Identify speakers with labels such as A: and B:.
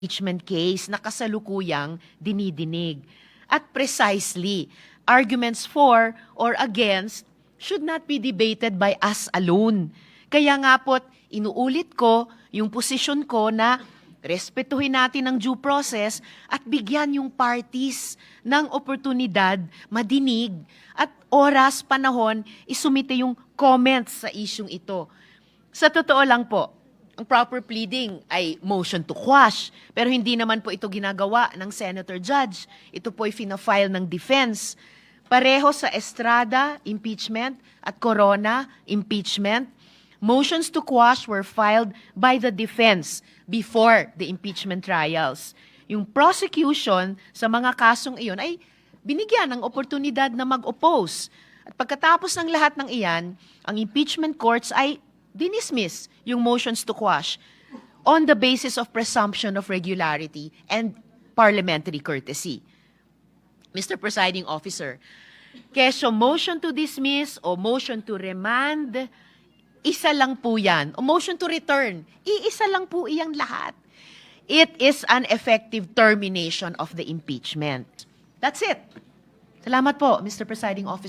A: impeachment case na kasalukuyang dinidinig. At precisely, arguments for or against should not be debated by us alone. Kaya nga po't inuulit ko yung posisyon ko na respetuhin natin ang due process at bigyan yung parties ng oportunidad madinig at oras, panahon, isumite yung comments sa isyung ito. Sa totoo lang po, ang proper pleading ay motion to quash. Pero hindi naman po ito ginagawa ng Senator Judge. Ito po ay fina-file ng defense. Pareho sa Estrada, impeachment, at Corona, impeachment. Motions to quash were filed by the defense before the impeachment trials. Yung prosecution sa mga kasong iyon ay binigyan ng oportunidad na mag-oppose. At pagkatapos ng lahat ng iyan, ang impeachment courts ay dinismiss yung motions to quash on the basis of presumption of regularity and parliamentary courtesy. Mr. Presiding Officer, kesyo motion to dismiss o motion to remand, isa lang po yan. O motion to return, iisa lang po iyang lahat. It is an effective termination of the impeachment. That's it. Salamat po, Mr. Presiding Officer.